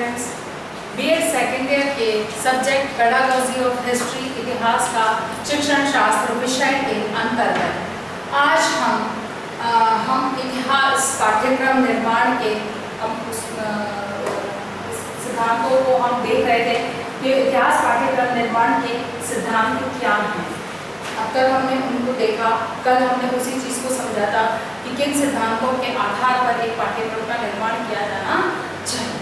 Students, BEd second year के subject pedagogy of history इतिहास का शिक्षण शास्त्र विषय के अंतर्गत आज हम इतिहास पाठ्यक्रम निर्माण के सिद्धांतों को हम देख रहे थे कि इतिहास पाठ्यक्रम निर्माण के सिद्धांत क्या हैं। अब तक हमने उनको देखा, कल हमने उसी चीज़ को समझा था कि किन सिद्धांतों के आधार पर एक पाठ्यक्रम का निर्माण किया जाना चाहिए।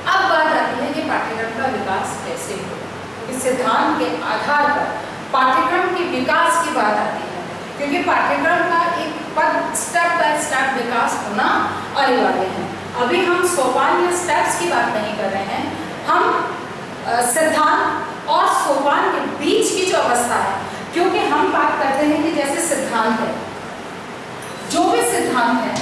अब बात आती है कि पाठ्यक्रम का विकास कैसे हो। इस सिद्धांत के आधार पर पाठ्यक्रम के विकास की बात आती है, क्योंकि पाठ्यक्रम का एक स्टेप बाय स्टेप विकास होना अनिवार्य है। अभी हम सोपान या स्टेप्स की बात नहीं कर रहे हैं, हम सिद्धांत और सोपान के बीच की जो अवस्था है, क्योंकि हम बात करते हैं कि जैसे सिद्धांत है, जो भी सिद्धांत है,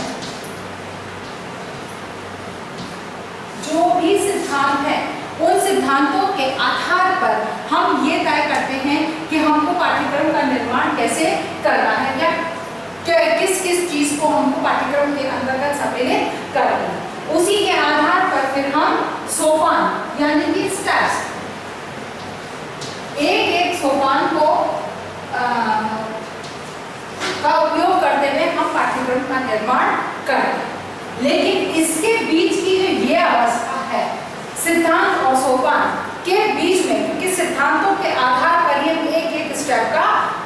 उन सिद्धांतों के आधार पर हम ये तय करते हैं कि हमको पाठ्यक्रम का निर्माण कैसे करना है या किस किस चीज को हमको पाठ्यक्रम के अंतर्गत सम्मिलित करना है। उसी के आधार पर फिर हम सोपान यानी कि स्टेप्स, एक एक सोपान को का उपयोग करते हुए हम पाठ्यक्रम का निर्माण करें। लेकिन इसके बीच की जो ये अवस्था है, सिद्धांत और सोपान के बीच में, क्योंकि सिद्धांतों के आधार पर ही हम एक एक स्टेप का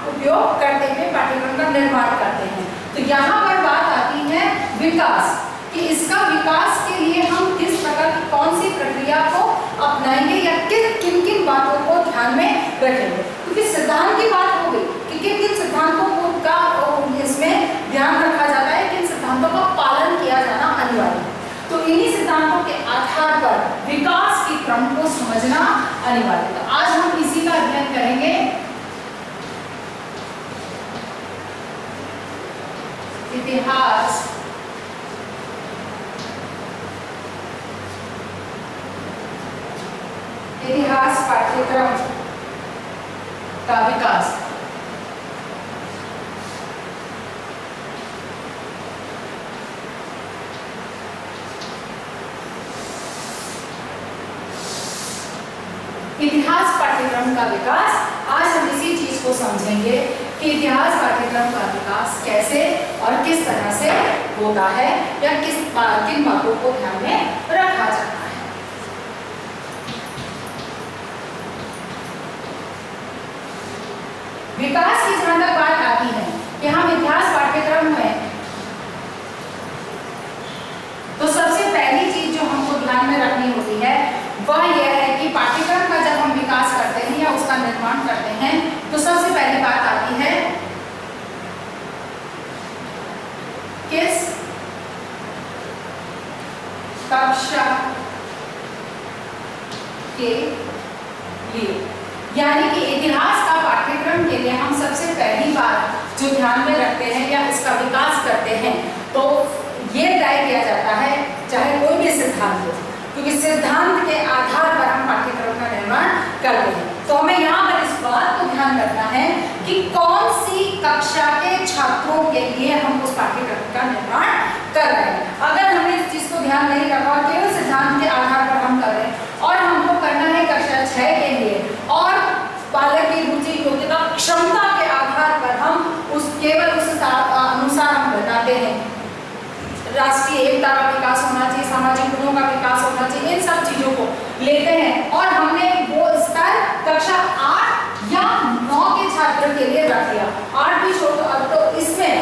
उपयोग करते हुए पाठ्यक्रम का निर्माण करते हैं। तो यहाँ पर बात आती है विकास, कि इसका विकास के लिए हम किस प्रकार की कौन सी प्रक्रिया को अपनाएंगे या किन किन बातों को ध्यान में रखेंगे। क्योंकि सिद्धांत की बात हो गई कि किन किन सिद्धांतों का इसमें ध्यान रखा जाता है, किन सिद्धांतों का पालन किया जाना अनिवार्य है। तो इन्हीं सिद्धांतों के आधार पर विकास के क्रम को समझना अनिवार्य है। तो आज हम इसी का अध्ययन करेंगे। इतिहास पाठ्यक्रम का विकास। इतिहास पाठ्यक्रम का विकास, आज हम इसी चीज को समझेंगे कि इतिहास पाठ्यक्रम का विकास कैसे और किस तरह से होता है या किन बातों को ध्यान में रखा जाता है। विकास की जहां तक बात आती है कि हम इतिहास पाठ्यक्रम में, तो सबसे पहली चीज जो हमको ध्यान में रखनी होती है वह यह है कि पाठ्यक्रम का जब हम विकास करते हैं या उसका निर्माण करते हैं, तो सबसे पहली बात आती है किस कक्षा के लिए, यानी कि इतिहास का पाठ्यक्रम के लिए हम सबसे पहली बात जो ध्यान में रखते हैं या इसका विकास करते हैं, तो ये तय किया जाता है चाहे कोई भी सिद्धांत हो, क्योंकि सिद्धांत के आधार पर हम पाठ्यक्रम का निर्माण करते हैं। तो हमें यहाँ पर इस बात को ध्यान रखना है कि कौन सी कक्षा के छात्रों के लिए हम उस पाठ्यक्रम का निर्माण कर रहे हैं। अगर हमने इस चीज को ध्यान नहीं रखा, केवल सिद्धांत के आधार पर हम कर रहे हैं और हमको करना है कक्षा 6 के लिए और बालक की रुचि योग्यता क्षमता के आधार पर हम केवल उस अनुसार हम बताते हैं, राष्ट्रीय एकता का विकास होना चाहिए, सामाजिक गुणों का विकास होना चाहिए, इन सब चीजों को लेते हैं और हमने वो स्तर कक्षा 8 या 9 के छात्र के लिए रख दिया। 8 भी छोड़, अब तो इसमें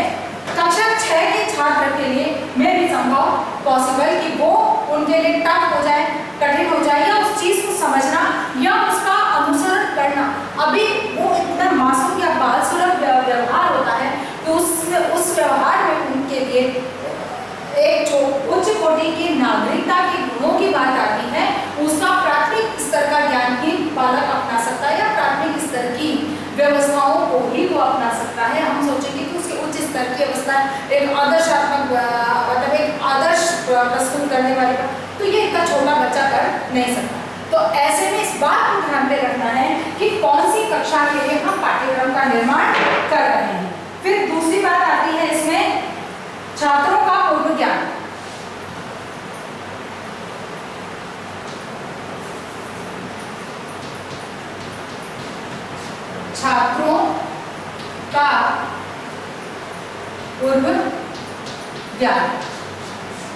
कक्षा 6 के छात्र के लिए मैं भी संभव पॉसिबल कि वो उनके लिए टफ हो जाए, कठिन हो जाए, या उस चीज को समझना या उसका अनुसरण करना, अभी वो इतना मासूम या बाल सुलभ व्यवहार होता है तो उस व्यवहार में उनके लिए एक जो उच्च कोटि की नागरिकता के गुणों की बात आती है, उसका प्राथमिक स्तर का ज्ञान ही बालक अपना सकता है या प्राथमिक स्तर की व्यवस्थाओं को ही वो अपना सकता है। हम सोचेंगे कि उसके उच्च स्तर की अवस्था एक आदर्शात्मक, मतलब एक आदर्श प्रस्तुत करने वाले, तो ये इतना छोटा बच्चा कर नहीं सकता। तो ऐसे में इस बात को ध्यान में रखना है कि कौन सी कक्षा के लिए हम पाठ्यक्रम का निर्माण कर रहे हैं। फिर दूसरी बात आती है इसमें छात्रों का पूर्व ज्ञान। छात्रों का पूर्व ज्ञान,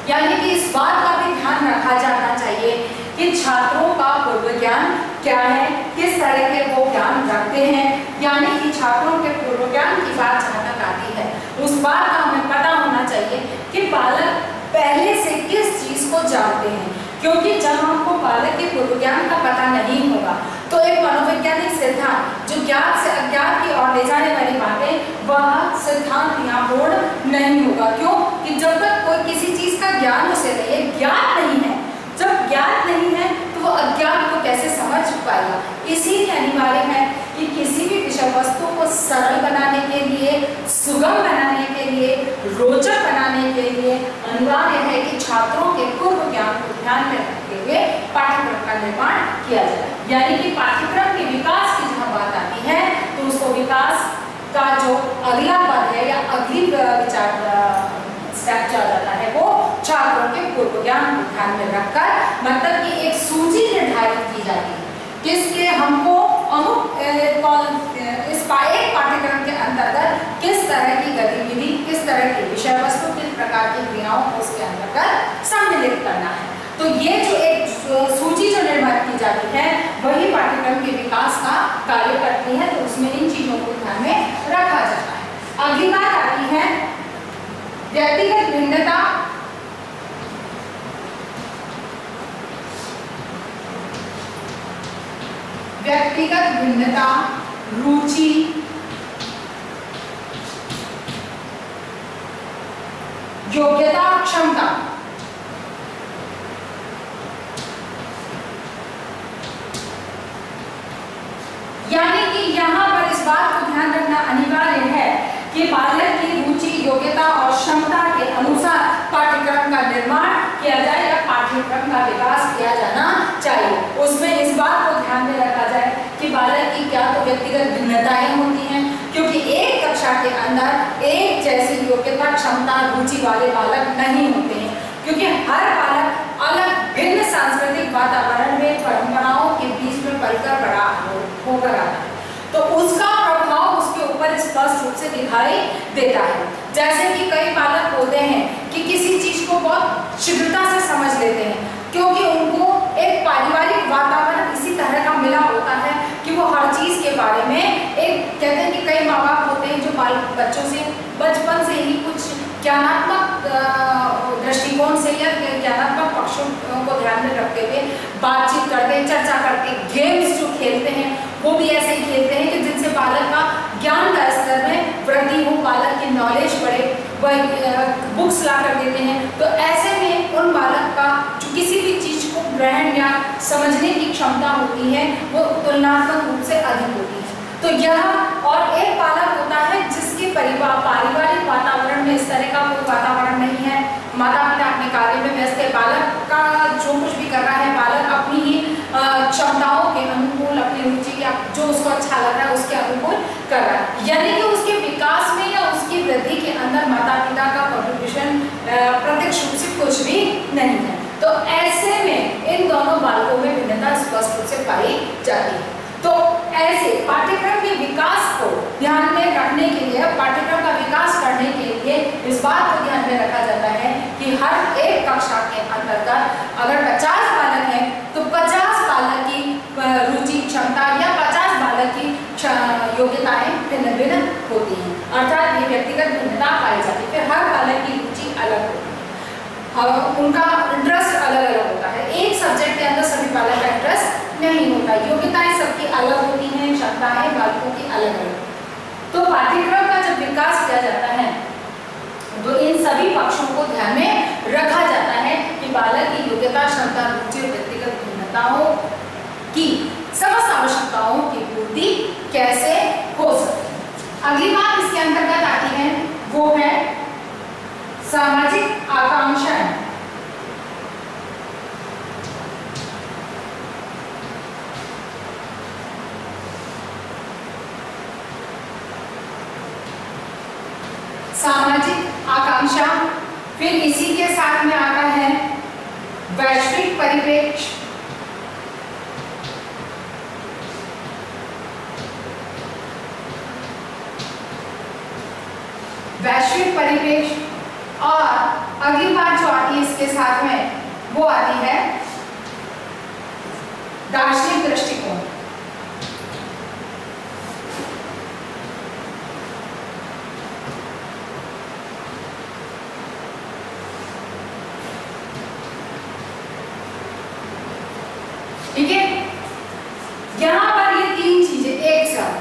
यानी कि इस बात का भी ध्यान रखा जाना चाहिए कि छात्रों का पूर्व ज्ञान क्या है, किस तरह के वो ज्ञान रखते हैं, यानी कि छात्रों के पूर्व ज्ञान की बात जहाँ तक आती है उस बात का हमें पता होना चाहिए कि बालक पहले से किस चीज को जानते हैं, क्योंकि जब हमको बालक के पूर्व ज्ञान का पता नहीं होगा तो एक मनोवैज्ञानिक सिद्धांत जो ज्ञात से अज्ञात की ओर ले जाने वाली बातें वह सिद्धांत यहाँ पूर्ण नहीं होगा। क्यों? कि जब तक कोई किसी चीज का ज्ञान उसे नहीं है, ज्ञात नहीं है, जब ज्ञात नहीं है तो वो अज्ञात को कैसे समझ पाएगा। इसीलिए अनिवार्य है कि किसी भी विषय वस्तु को सरल बनाने के लिए, सुगम बनाने के लिए, रोचक बनाने के लिए अनिवार्य है कि छात्रों के पूर्व ज्ञान को ध्यान में रखते हुए पाठ्यक्रम का निर्माण किया जाए। यानी कि पाठ्यक्रम के विकास की जहाँ बात आती है तो उसको विकास का जो अगला पद है या अगली विचार स्टेप चला जाता है वो छात्रों के पूर्व ज्ञान को ध्यान में रखकर, मतलब कि एक सूची निर्धारित की जाती है किसके हमको इस एक पाठ्यक्रम के अंतर्गत किस तरह की गतिविधि, किस तरह की विषय वस्तु, किस प्रकार की क्रियाओं को उसके अंतर्गत सम्मिलित करना है। तो ये जो एक सूची जो निर्माण की जाती है वही पाठ्यक्रम के विकास का कार्य करती है, तो उसमें इन चीजों को ध्यान में रखा जाता है। अगली बात आती है व्यक्तिगत भिन्नता, व्यक्तिगत भिन्नता, रुचि, योग्यता, क्षमता। यानी कि यहाँ पर इस बात को ध्यान रखना अनिवार्य है कि बालक की रुचि, योग्यता और क्षमता के अनुसार पाठ्यक्रम का निर्माण किया जाए या पाठ्यक्रम का विकास किया जाना चाहिए। उसमें इस बात को ध्यान में रखा जाए कि बालक की क्या तो व्यक्तिगत भिन्नताएं होती हैं, क्योंकि एक कक्षा के अंदर एक जैसी योग्यता, क्षमता, रुचि वाले बालक नहीं होते हैं, क्योंकि हर बालक अलग भिन्न सांस्कृतिक वातावरण में परंपराओं के बीच में पलकर बड़ा होकर आता है, तो उसका प्रभाव उसके ऊपर स्पष्ट रूप से दिखाई देता है। जैसे कि कई बालक होते हैं कि किसी चीज को बहुत शीघ्रता से समझ लेते हैं, क्योंकि उनको एक पारिवारिक वातावरण इसी तरह का मिला होता है कि वो हर चीज के बारे में एक कहते हैं कि कई माँ बाप होते हैं जो बच्चों से बचपन से ही कुछ ज्ञानात्मक दृष्टिकोण से या ज्ञानात्मक पक्षों को ध्यान में रखते हुए बातचीत करते हैं, चर्चा करते हैं, गेम्स जो खेलते हैं वो भी ऐसे ही खेलते हैं कि जिनसे बालक का ज्ञान का स्तर में वृद्धि हो, बालक की नॉलेज बढ़े, वह बुक्स ला कर देते हैं। तो ऐसे में उन बालक का जो किसी भी चीज को ग्रहण या समझने की क्षमता होती है वो तुलनात्मक रूप से अधिक होती है। तो यह और एक बालक होता है जिसके पारिवारिक वातावरण में इस तरह का कोई वातावरण नहीं है, माता पिता अपने कार्य में व्यस्त है, बालक का जो कुछ भी कर रहा है बालक अपनी ही क्षमताओं के अनुकूल, अपनी रुचि या जो उसको अच्छा लग रहा है उसके अनुकूल कर रहा है, यानी कि उसके विकास में या उसकी वृद्धि के अंदर माता पिता का कंट्रीब्यूशन प्रत्यक्ष रूप से कुछ भी नहीं है। तो ऐसे में इन दोनों बालकों में भिन्नता स्पष्ट रूप से पाई जाती है। तो ऐसे पाठ्यक्रम के विकास को ध्यान में रखने के लिए, पाठ्यक्रम का विकास करने के लिए इस बात को ध्यान में रखा जाता है कि हर एक कक्षा के अंतर्गत अगर 50 बालक हैं तो 50 बालक की रुचि, क्षमता या 50 बालक की योग्यताएं भिन्न भिन्न होती हैं, अर्थात ये व्यक्तिगत भिन्नता पाई जाती है। फिर हर बालक की रुचि अलग होती है, उनका इंटरेस्ट अलग अलग होता है, एक सब्जेक्ट के अंदर सभी बालक का इंटरेस्ट नहीं होता, योग्यताएं सबकी अलग होती हैं, क्षमताएं बालकों की अलग अलग। तो पाठ्यक्रम का जब विकास किया जाता है तो इन सभी पक्षों को ध्यान में रखा जाता है कि बालक की योग्यता, क्षमता, रुचि और व्यक्तिगत भिन्नताओं की समस्त आवश्यकताओं की पूर्ति कैसे हो सकती। अगली बात इसके अंतर्गत आती है वो है सामाजिक आकांक्षाएं। सामाजिक आकांक्षा, फिर इसी के साथ में आता है वैश्विक परिप्रेक्ष्य, वैश्विक परिप्रेक्ष्य, और अगली बात जो आती है इसके साथ में वो आती है दार्शनिक दृष्टिकोण। ठीक है, यहां पर ये तीन चीजें एक साथ,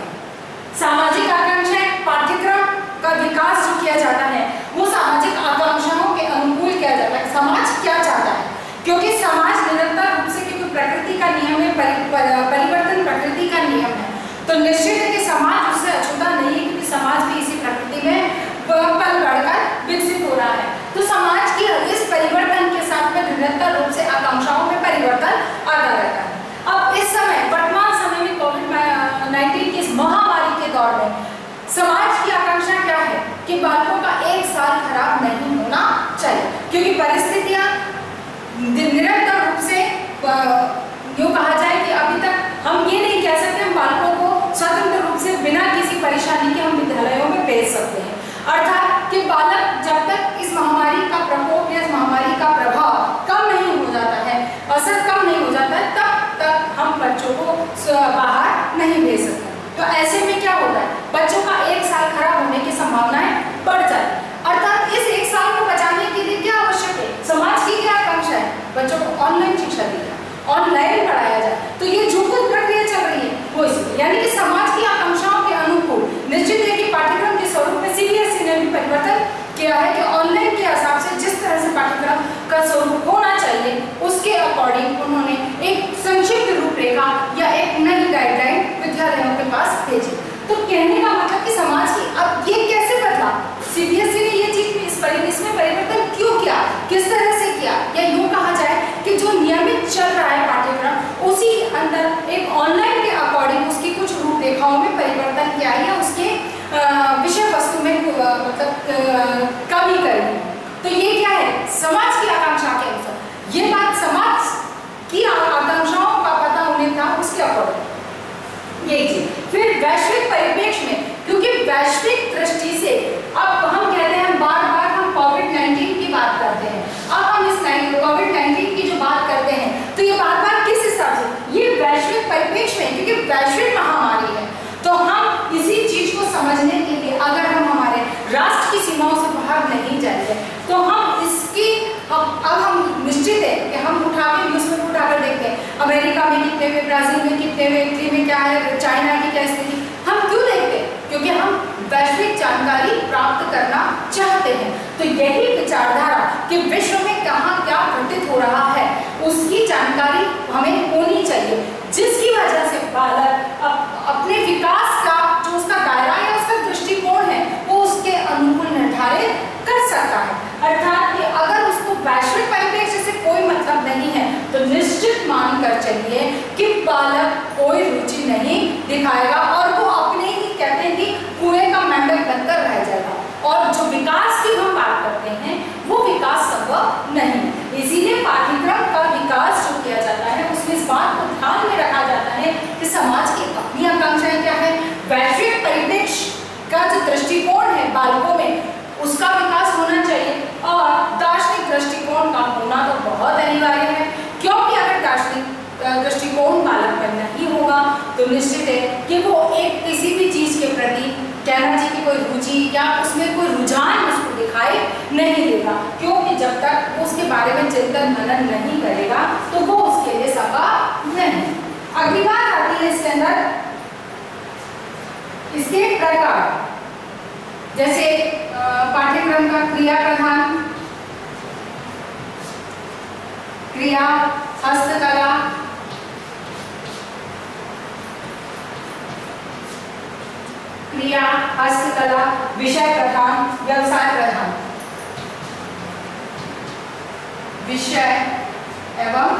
सामाजिक आकांक्षाएं, पाठ्यक्रम का विकास जो किया जाता है वो सामाजिक आकांक्षाओं के अनुकूल किया जाता है। समाज क्या चाहता है, क्योंकि समाज निरंतर रूप से, क्योंकि प्रकृति का नियम है, परिवर्तन प्रकृति का नियम है, तो निश्चित है कि समाज उससे अछूता नहीं है, क्योंकि समाज भी इसी प्रकृति में पल बढ़कर विकसित हो रहा है। तो समाज की इस परिवर्तन के साथ में निरंतर रूप से आकांक्षाओं में परिवर्तन आता रहता है। अब इस समय वर्तमान समय में कोविड-19 की इस महामारी के दौर में समाज की आकांक्षा क्या है कि बालकों का एक साल खराब नहीं होना चाहिए, क्योंकि परिस्थितियां निरंतर रूप से यूं कहा जाए कि अभी तक हम ये नहीं कह सकते हम बालकों को स्वतंत्र रूप से बिना किसी परेशानी के हम विद्यालयों में भेज सकते हैं। अर्थात कि बालक जब तक इस महामारी का प्रकोप या इस महामारी का प्रभाव कम नहीं हो जाता है, असर कम नहीं हो जाता है, तब तक हम बच्चों को बाहर नहीं भेज सकते। तो ऐसे में क्या होता है, बच्चों का एक साल खराब होने की संभावनाएं बढ़ जाती है। अर्थात इस एक साल को बचाने के लिए क्या आवश्यक है, समाज की क्या आकांक्षा है, बच्चों को ऑनलाइन शिक्षा दी जाए, ऑनलाइन पढ़ाया जाए। तो ये जो कुछ प्रक्रिया चल रही है वो इसलिए, यानी कि समाज की आकांक्षाओं के अनुकूल निश्चित है कि पाठ्यक्रम के स्वरूप में सीबीएसई ने भी परिवर्तन किया है कि ऑनलाइन के हिसाब से जिस तरह से पाठ्यक्रम का स्वरूप होना चाहिए उसके अकॉर्डिंग उन्होंने एक संक्षिप्त रूपरेखा या एक नई गाइडलाइन विद्यालयों के पास भेजी। तो कहने का मतलब कि समाज की अब ये कैसे बदला, सीबीएसई ने ये चीज इसमें परिवर्तन क्यों किया, किस तरह से किया, या यूं कहा जाए कि जो नियमित चल रहा है पाठ्यक्रम उसी अंदर एक ऑनलाइन के अकॉर्डिंग उसकी कुछ रूपरेखाओं में परिवर्तन किया है या उसके विषय वस्तु में मतलब कमी करी। तो ये क्या है, समाज की आकांक्षा के अनुसार, ये बात समाज की आकांक्षाओं का पता उन्हें था उसके अकॉर्डिंग यही चीज। फिर वैश्विक परिप्रेक्ष्य में, क्योंकि वैश्विक दृष्टि से अब हम कहते हैं बार बार हम कोविड-19 की बात करते हैं, अब हम इस कोविड-19 की जो बात करते हैं तो ये बार बार किस हिसाब से, ये वैश्विक परिप्रेक्ष्य में, क्योंकि वैश्विक महामारी है। तो हम इसी चीज को समझने के लिए अगर हम हमारे राष्ट्र की सीमाओं से बाहर नहीं जाएंगे तो हम इसकी अब हम निश्चित है कि हम उठा के न्यूज में उठाकर देखते हैं अमेरिका में कितने हुए, ब्राजील में कितने हुए, इटली में क्या है, चाइना की क्या स्थिति, हम क्यों देखते हैं, क्योंकि हम वैश्विक जानकारी प्राप्त करना चाहते हैं। तो यही विचारधारा कि विश्व में कहाँ क्या घटित हो रहा है उसकी जानकारी हमें होनी चाहिए, जिसकी वजह से बालक अपने विकास का जो उसका दायरा या उसका दृष्टिकोण है वो उसके अनुकूल निर्धारित कर सकता है। अर्थात कि अगर उसको वैश्विक परिप्रेक्ष्य से कोई मतलब नहीं है तो निश्चित मानकर चलिए कि बालक कोई रुचि नहीं दिखाएगा और वो अपने ही कहते हैं कि कुएं का मेंढक बनकर रह जाएगा, और जो विकास की हम बात करते हैं वो विकास संभव नहीं। इसीलिए पाठ्यक्रम का विकास जो किया जाता है उसमें इस बात को ध्यान में रखा जाता है कि समाज की अपनी आकांक्षाएं क्या है, वैश्विक परिप्रेक्ष्य का जो दृष्टिकोण है बालकों में उसका विकास होना चाहिए, और दार्शनिक दृष्टिकोण का होना तो बहुत अनिवार्य है, क्योंकि अगर दार्शनिक दृष्टिकोण बालक में नहीं होगा तो निश्चित है कि वो एक किसी भी चीज के प्रति कहना चाहिए कि कोई रुचि या उसमें कोई रुझान उसको दिखाई नहीं देगा, क्योंकि जब तक वो उसके बारे में चिंतन मनन नहीं करेगा तो वो उसके लिए संभव नहीं। अगली बात आती है इसके अंदर इसके प्रकार, जैसे पाठ्यक्रम का क्रिया प्रधान, क्रिया, हस्तकला, क्रिया, हस्तकला, विषय प्रधान, व्यवसाय प्रधान, विषय एवं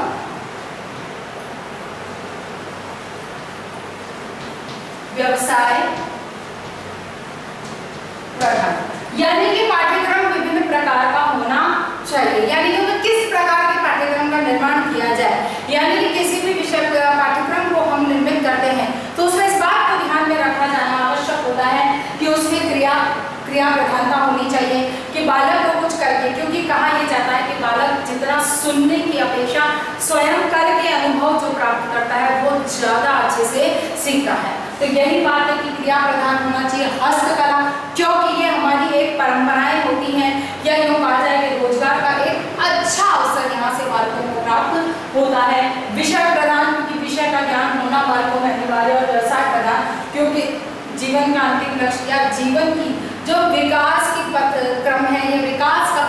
व्यवसाय प्रधान। यानी कि पाठ्यक्रम विभिन्न प्रकार का होना चाहिए, यानी कि किस प्रकार के पाठ्यक्रम का निर्माण किया जाए, यानी कि किसी भी विषय पाठ्यक्रम को हम निर्मित करते हैं तो उसमें इस बात को ध्यान में रखा जाना आवश्यक होता है कि उसमें क्रिया क्रिया प्रधानता होनी चाहिए कि बालक को कुछ करके, क्योंकि कहा यह जाता है कि बालक जितना सुनने की अपेक्षा स्वयं करके अनुभव जो प्राप्त करता है वो ज्यादा अच्छे से सीखता है। तो यही बात है कि क्रिया प्रधान होना चाहिए हस्तकला, क्योंकि ये हमारी एक परंपराएं होती हैं, या यूँ कहा जाए कि रोजगार का एक अच्छा अवसर यहाँ से बालकों को प्राप्त होता है। विषय प्रदान, क्योंकि विषय का ज्ञान होना बालकों में अनिवार्य, और व्यवसाय प्रदान, क्योंकि जीवन का अंतिम लक्ष्य या जीवन की जो विकास की पथ क्रम है या विकास का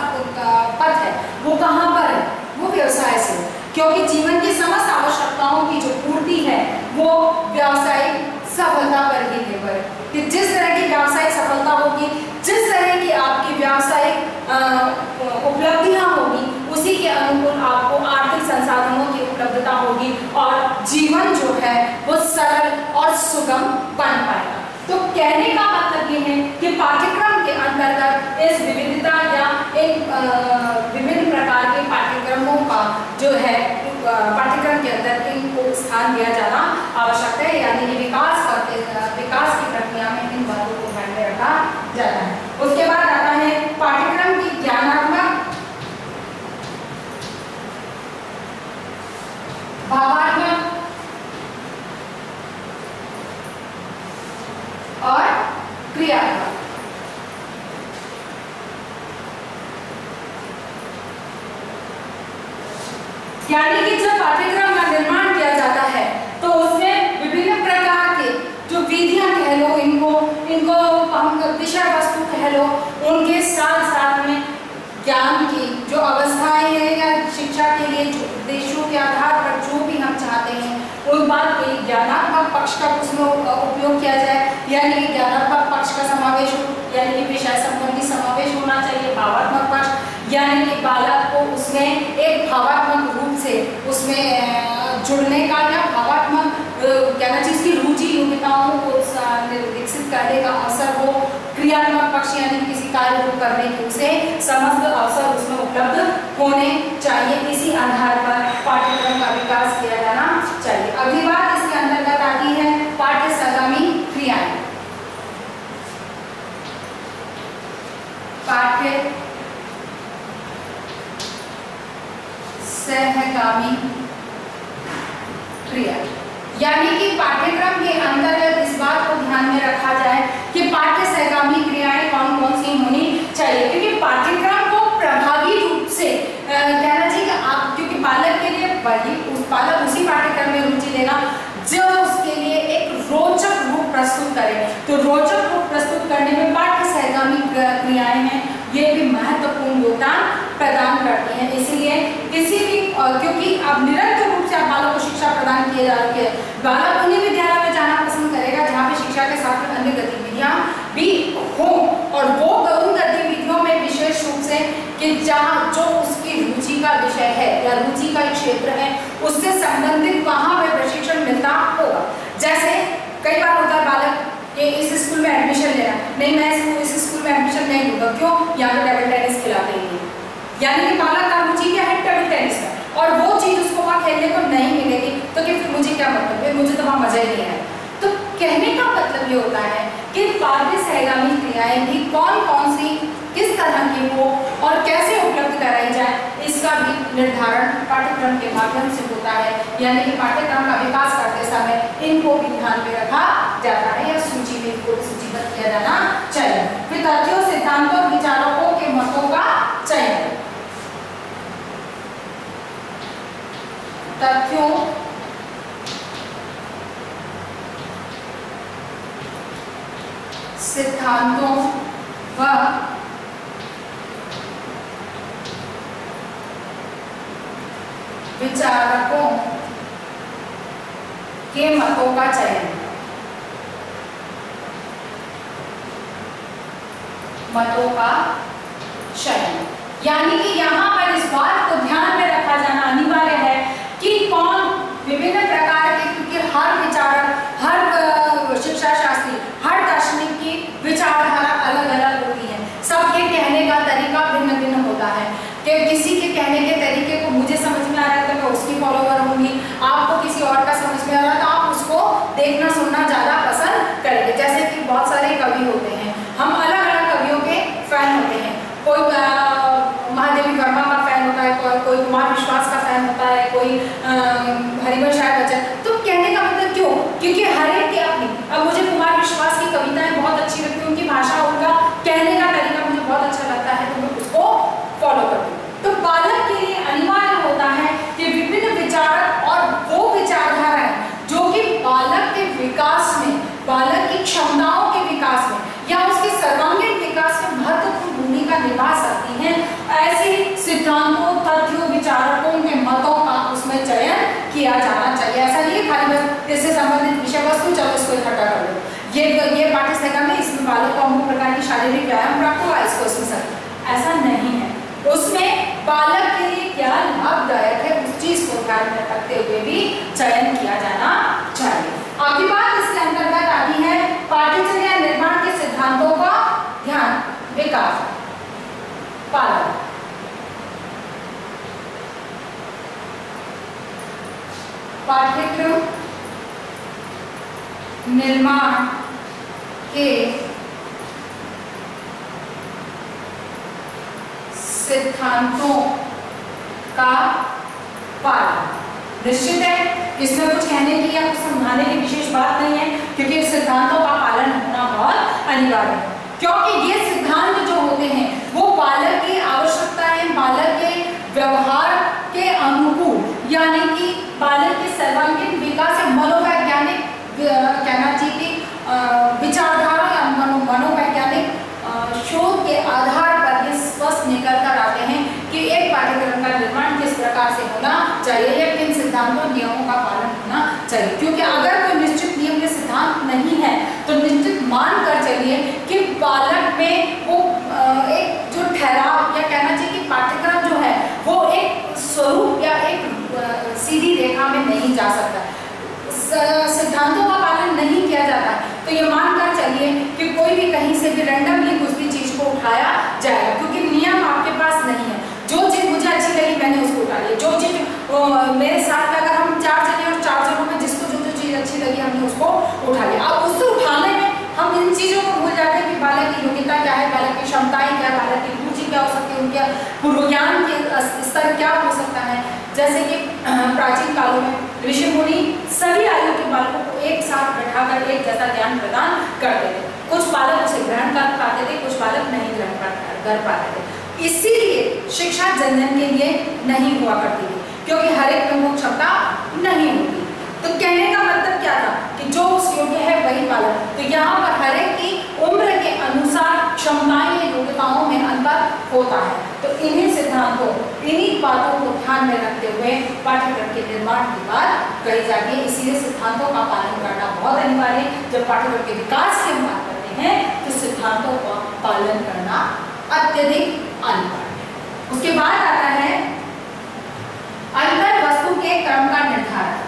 पथ है वो कहाँ पर है, वो व्यवसाय से, क्योंकि जीवन की समस्त आवश्यकताओं की जो पूर्ति है वो व्यावसायिक सफलता पर ही निर्भर है। कि जिस तरह की व्यावसायिक सफलता होगी, जिस तरह की आपकी व्यावसायिक उपलब्धियां होगी, उसी के अनुकूल आपको आर्थिक संसाधनों की उपलब्धता होगी और जीवन जो है वो सरल और सुगम बन पाएगा। तो कहने का मतलब ये है कि पाठ्यक्रम के अंतर्गत इस विविधता या एक विभिन्न प्रकार के पाठ्यक्रमों का जो है पाठ्यक्रम के अंदर इनको स्थान दिया जाना आवश्यक है, यानी कि विकास की प्रक्रिया में इन बातों को ध्यान में रखा जाता है। उसके बाद आता है पाठ्यक्रम की ज्ञानात्मक, भावात्मक और क्रियात्मक। यानी कि जब पाठ्यक्रम का निर्माण किया जाता है तो उसमें विभिन्न प्रकार के जो विधियां कह लो, इनको हम विषय वस्तु कह लो, उनके साथ साथ में ज्ञान की जो अवस्थाएं हैं या शिक्षा के लिए जो उद्देश्यों के आधार पर जो भी हम चाहते हैं उन बात के ज्ञानात्मक पक्ष का उसमें उपयोग किया जाए, यानी कि ज्ञानात्मक पक्ष का समावेश हो, यानी कि विषय संबंधी समावेश होना चाहिए। भावात्मक पक्ष, यानी कि बालक को उसमें एक भावात्मक रूप से उसमें जुड़ने का या भावात्मक कहना चाहिए इसकी रुचि योग्यताओं को विकसित करने का अवसर हो। क्रियात्मक पक्ष यानी किसी कार्य को करने के उसे समस्त अवसर उसमें उपलब्ध होने चाहिए। इसी आधार पर पाठ्यक्रम का विकास किया जाना चाहिए। अगली बात इसके अंतर्गत आती है पाठ्य सहगामी क्रियाएं। पाठ्य सहगामी क्रिया, यानी कि पाठ्यक्रम के अंतर्गत इस बात को ध्यान में रखा जाए कि पाठ्य सहगामी क्रियाएं कौन कौन सी होनी चाहिए, क्योंकि पाठ्यक्रम को प्रभावी रूप से कहना चाहिए कि आप, क्योंकि बालक के लिए बालक उसी पाठ्यक्रम में रुचि लेगा जो उसके लिए एक रोचक रूप प्रस्तुत करे। तो रोचक रूप प्रस्तुत करने में पाठ्य सहगामी क्रियाएं हैं, ये भी महत्वपूर्ण योगदान प्रदान करती हैं। इसलिए किसी भी क्योंकि अब निरंतर रूप से आप बालक को शिक्षा प्रदान किए जा रही है, बालक उन्हीं विद्यालय में जाना पसंद करेगा जहाँ पे शिक्षा के साथ में अन्य गतिविधियां भी हो, और वो उन गतिविधियों में विशेष रूप से कि जहाँ जो उसकी रुचि का विषय है या रुचि का क्षेत्र है उससे संबंधित वहाँ पे प्रशिक्षण मिलता होगा। जैसे कई बार होता है बालक कि इस स्कूल में एडमिशन लेना, नहीं मैं इस स्कूल में एडमिशन नहीं लूंगा, क्यों, यहाँ पे टेबल टेनिस खिलाते हैं, यानी कि बालक का रुचि क्या है, टेबल टेनिस है, और वो चीज उसको वहाँ खेलने को नहीं मिलेगी तो कि फिर मुझे क्या मतलब है, मुझे तो वहाँ मजा ही नहीं है। तो कहने का मतलब ये होता है कि पाठ्य सहगामी क्रियाएं भी कौन कौन सी किस तरह की हो और कैसे उपलब्ध कराई जाए, इसका भी निर्धारण पाठ्यक्रम के माध्यम से होता है। यानी कि पाठ्यक्रम का विकास करते समय इनको भी ध्यान में रखा जाता है या सूची में इनको सूचीबद्ध किया जाना चाहिए। फिर तथ्यों, सिद्धांतों, विचारकों के मतों का चयन। तथ्यों, सिद्धांतों व विचारकों के मतों का चयन। मतों का चयन, यानी कि यहाँ पर इस बात को ध्यान में रखा जाना अनिवार्य है कि कौन विभिन्न प्रकार के, क्योंकि हर विचारक, हर शिक्षा शास्त्री, हर दार्शनिक की विचारधारा अलग अलग होती है, सबके कहने का तरीका भिन्न भिन्न होता है। कि किसी के कहने के तरीके को मुझे समझ में आ रहा है तो मैं उसकी फॉलोवर होंगी, आपको किसी और का समझ में आ रहा है तो आप उसको देखना सुनना ज्यादा पसंद करेंगे। जैसे कि बहुत सारे कवि होते हैं, हम अलग अलग कवियों कोई हरिवंश राय बच्चन। तो कहने का मतलब क्यों? क्योंकि हर एक की अपनी, अब मुझे कुमार विश्वास की कविताएं बहुत अच्छी लगती हैं, उनकी भाषा, उनका कहने का तरीका मुझे बहुत अच्छा लगता है, तो मैं उसको फॉलो करती हूँ। तो बालक के लिए अनिवार्य होता है कि विभिन्न विचारक और वो विचारधाराएं जो कि बालक के विकास में, बालक की क्षमताओं के विकास में या उसके सर्वांगीण विकास में महत्वपूर्ण भूमिका निभा सकती हैं, ऐसे सिद्धांतों, तथ्यों, विचारकों के मतों का उसमें चयन किया जाना चाहिए। ऐसा नहीं है खाली बस इससे संबंधित विषय वस्तु चलो इसको इकट्ठा कर लो, ये पाठ्यक्रम में इसमें बालक को अमुक प्रकार की शारीरिक व्यायाम प्राप्त हुआ इसको इसमें सब, ऐसा नहीं है। उसमें बालक के लिए क्या लाभदायक है उस चीज को ध्यान में रखते हुए भी चयन किया जाना चाहिए। अगली बात इसके अंतर्गत आती है पाठ्यचर्या निर्माण के सिद्धांतों का ध्यान, विकास, पालन। पाठ्यक्रम निर्माण के सिद्धांतों का पालन। निश्चित है इसमें कुछ कहने की या कुछ समझाने की विशेष बात नहीं है, क्योंकि सिद्धांतों का पालन होना बहुत अनिवार्य है, क्योंकि ये सिद्धांत जो होते हैं वो बालक की आवश्यकताएं, बालक के व्यवहार के अनुकूल, यानी कि बालक के सर्वांगीण विकास या मनोवैज्ञानिक कहना चाहिए कि विचारधारा या मनोवैज्ञानिक शोध के आधार पर ये स्पष्ट निकल कर आते हैं कि एक पाठ्यक्रम का निर्माण किस प्रकार से होना चाहिए या किन सिद्धांतों नियमों का पालन होना चाहिए। क्योंकि अगर कोई निश्चित नियम के सिद्धांत नहीं है तो निश्चित मान कर चलिए कि बालक में वो एक जो ठहराव या कहना चाहिए कि पाठ्यक्रम जो है वो एक स्वरूप या एक सीधी रेखा में नहीं जा सकता, सिद्धांतों का पालन नहीं किया जाता, तो ये मान कर चलिए कि कोई भी कहीं से भी रैंडमली कुछ भी चीज को उठाया जाएगा, क्योंकि नियम आपके पास नहीं है। जो चीज मुझे अच्छी लगी मैंने उसको उठा लिया, जो चीज मेरे साथ अगर हम 4 जने और 4 जनों में जिसको जो चीज अच्छी लगी हमने उसको उठा लिया। अब उससे उठाने में हम इन चीजों को भूल जाते हैं कि बालक की योग्यता क्या है, बालक की क्षमताएं क्या है, बालक की रुचि क्या हो सकती है, उनके पूर्व ज्ञान के स्तर क्या हो सकता है। जैसे कि प्राचीन कालों में ऋषि मुनि सभी आयु के बालकों को एक साथ बैठाकर एक जैसा ज्ञान प्रदान करते थे। कुछ बालक उसे ग्रहण कर पाते थे, कुछ बालक नहीं ग्रहण कर पाते थे। इसीलिए शिक्षा जन के लिए नहीं हुआ करती थी, क्योंकि हर एक में वो क्षमता नहीं होती। तो कहने का मतलब क्या था कि जो उस योग्य है वही बालक। तो यहाँ पर हर एक की उम्र के अनुसार क्षमताएं, योग्यताओं में अंतर होता है। तो इन्हीं सिद्धांतों, इन्हीं बातों को ध्यान में रखते हुए पाठ्यक्रम के निर्माण की बात कही जाती है। इसीलिए सिद्धांतों का पालन करना बहुत अनिवार्य है। जब पाठ्यक्रम के विकास की हम बात करते हैं तो सिद्धांतों का पालन करना अत्यधिक अनिवार्य है। उसके बाद आता है अंतर वस्तु के क्रम का निर्धारण।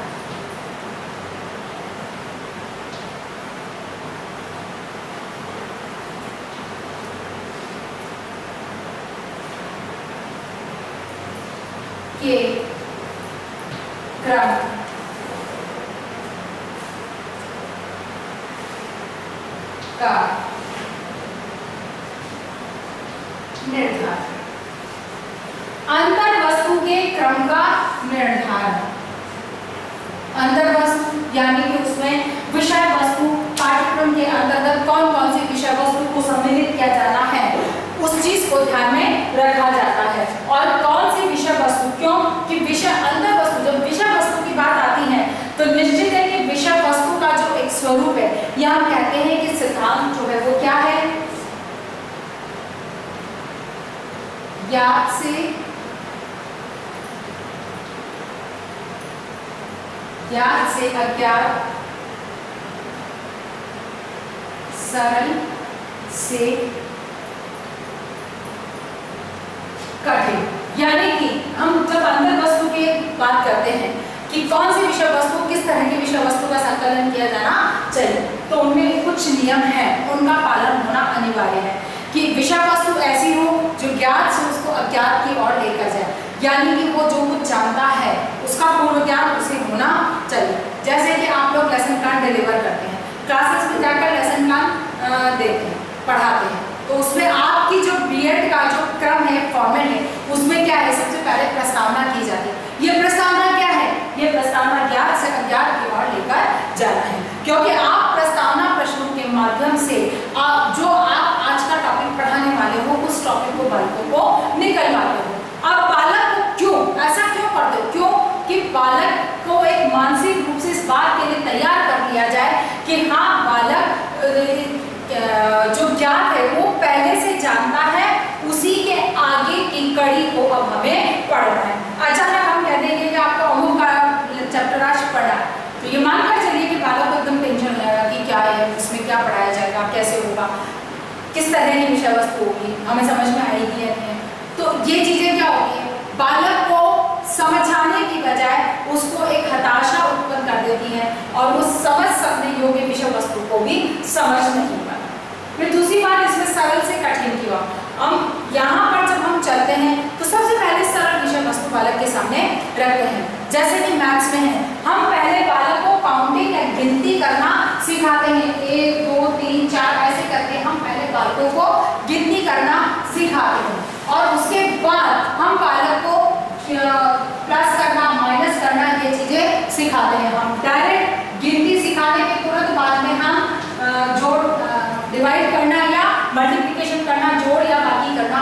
के क्रम का निर्धारण। अंतर वस्तु के क्रम का निर्धारण, अंतर वस्तु यानी कि उसमें विषय वस्तु, पाठ्यक्रम के अंतर्गत कौन कौन सी विषय वस्तु को सम्मिलित किया जाना है उस चीज को ध्यान में रखा जाता है। और कौन सी विषय वस्तु, क्यों कि विषय अंतर वस्तु, जब विषय वस्तु की बात आती है तो निश्चित है कि विषय वस्तु का जो एक स्वरूप है, या हम कहते हैं कि सिद्धांत जो है वो क्या है, ज्ञात से अज्ञात, सरल से कठिन। यानी कि हम जब अंतर वस्तु की बात करते हैं कि कौन सी विषय वस्तु, किस तरह की विषय वस्तु का संकलन किया जाना चाहिए, तो उनमें कुछ नियम है, उनका पालन होना अनिवार्य है। कि विषय वस्तु ऐसी हो जो ज्ञात से उसको अज्ञात की ओर लेकर जाए, यानी कि वो जो कुछ जानता है उसका पूर्व ज्ञान उसे होना चाहिए। जैसे कि आप लोग लेसन प्लान डिलीवर करते हैं, क्लासेस में जाकर लेसन प्लान देते हैं, पढ़ाते हैं, तो उसमें आपकी जो बीएड का जो क्रम है, फॉर्मेट है, उसमें क्या है, सबसे पहले प्रस्तावना की जाती है। ये प्रस्तावना क्या है, उनको बालकों को निकलवाते हो। अब बालक को क्यों ऐसा क्यों करते हो? क्यों कि बालक को एक मानसिक रूप से इस बात के लिए तैयार कर लिया जाए कि हाँ, बालक जो ज्ञात है वो पहले से जानता है, उसी के आगे की कड़ी को अब हमें पढ़ना है। अचानक हम कह देंगे कि आपको अमुक का चैप्टर आज पढ़ा, तो ये मानकर चलिए कि बालक को एकदम टेंशन हो जाएगा कि क्या है, इसमें क्या पढ़ाया जाएगा, कैसे होगा, किस तरह की विषय वस्तु होगी, हमें समझ में आएगी या नहीं। तो ये चीजें क्या होगी, बालक को समझाने की बजाय उसको एक हताशा उत्पन्न कर देती है और वो समझ सकने योग्य विषय वस्तु को भी समझ नहीं पाता। फिर दूसरी बात, इसमें सरल से कठिन की ओर हम यहाँ पर जब हम चलते हैं तो सबसे पहले सरल विषय वस्तु बालक के सामने रखते हैं। जैसे कि मैथ्स में है, हम पहले बालक को काउंटिंग या गिनती करना सिखाते हैं, 1 2 3 4 ऐसे करके हम पहले बालकों को गिनती करना सिखाते हैं और उसके बाद हम बालक को प्लस करना, माइनस करना, ये चीजें सिखाते हैं। हम डायरेक्ट गिनती सिखाने के तुरंत बाद में हम जोड़, डिवाइड करना या मल्टीप्लिकेशन करना, जोड़ या बाकी करना,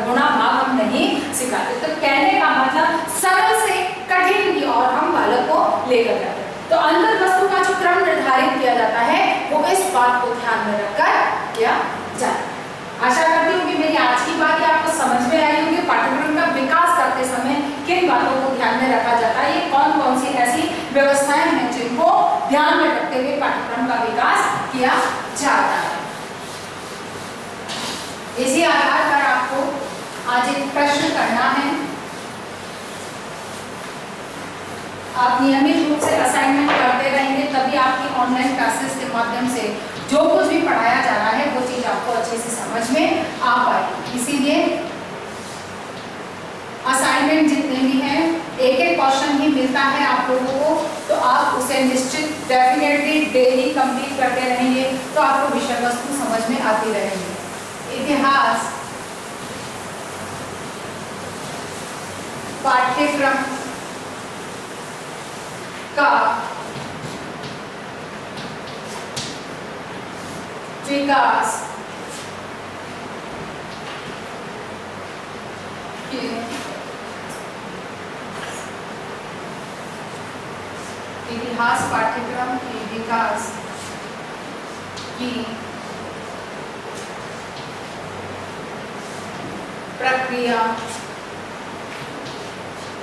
गुणा भाग हम नहीं सिखाते। तो कहने का मतलब सरल से कठिन की ओर हम बालक को लेकर जाते हैं। तो अंतर वस्तु का जो क्रम निर्धारित किया जाता है वो इस बात को ध्यान में रखकर किया जाता है। आशा करती हूँ कि मेरी आज की बात आपको समझ में आई होगी। पाठ्यक्रम का विकास करते समय किन बातों को ध्यान में रखा जाता है, ये कौन कौन सी ऐसी व्यवस्थाएं हैं जिनको ध्यान में रखते हुए पाठ्यक्रम का विकास किया जाता है। इसी आधार पर आपको आज एक प्रश्न करना है। आप नियमित रूप से असाइनमेंट करते रहेंगे तभी आपकी ऑनलाइन क्लासेस के माध्यम से जो कुछ भी पढ़ाया जा रहा है वो चीज आपको अच्छे से समझ में आ पाएगी। इसीलिए असाइनमेंट जितने भी हैं, एक एक क्वेश्चन ही मिलता है आप लोगों को, तो आप उसे निश्चित डेफिनेटली डेली कंप्लीट करते रहेंगे तो आपको विषय वस्तु समझ में आती रहेगी। इतिहास पाठ्यक्रम का विकास इतिहास पाठ्यक्रम के विकास की प्रक्रिया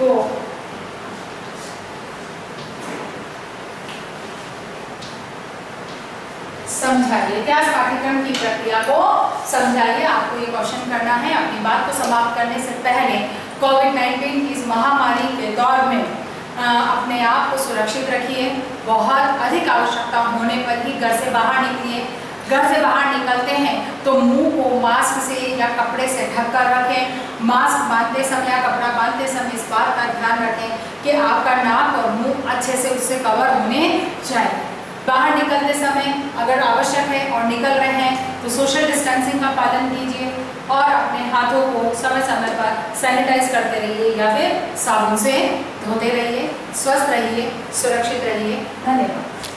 को समझाइए। इतिहास पाठ्यक्रम की प्रक्रिया को समझाइए। आपको ये क्वेश्चन करना है। अपनी बात को समाप्त करने से पहले कोविड-19 की इस महामारी के दौर में अपने आप को सुरक्षित रखिए। बहुत अधिक आवश्यकता होने पर ही घर से बाहर निकलिए। घर से बाहर निकलते हैं तो मुंह को मास्क से या कपड़े से ढककर रखें। मास्क बांधते समय या कपड़ा बांधते समय इस बात का ध्यान रखें कि आपका नाक और मुंह अच्छे से उससे कवर होने चाहिए। बाहर निकलते समय अगर आवश्यक है और निकल रहे हैं तो सोशल डिस्टेंसिंग का पालन कीजिए और अपने हाथों को समय समय पर सैनिटाइज करते रहिए या फिर साबुन से धोते रहिए। स्वस्थ रहिए, सुरक्षित रहिए। धन्यवाद।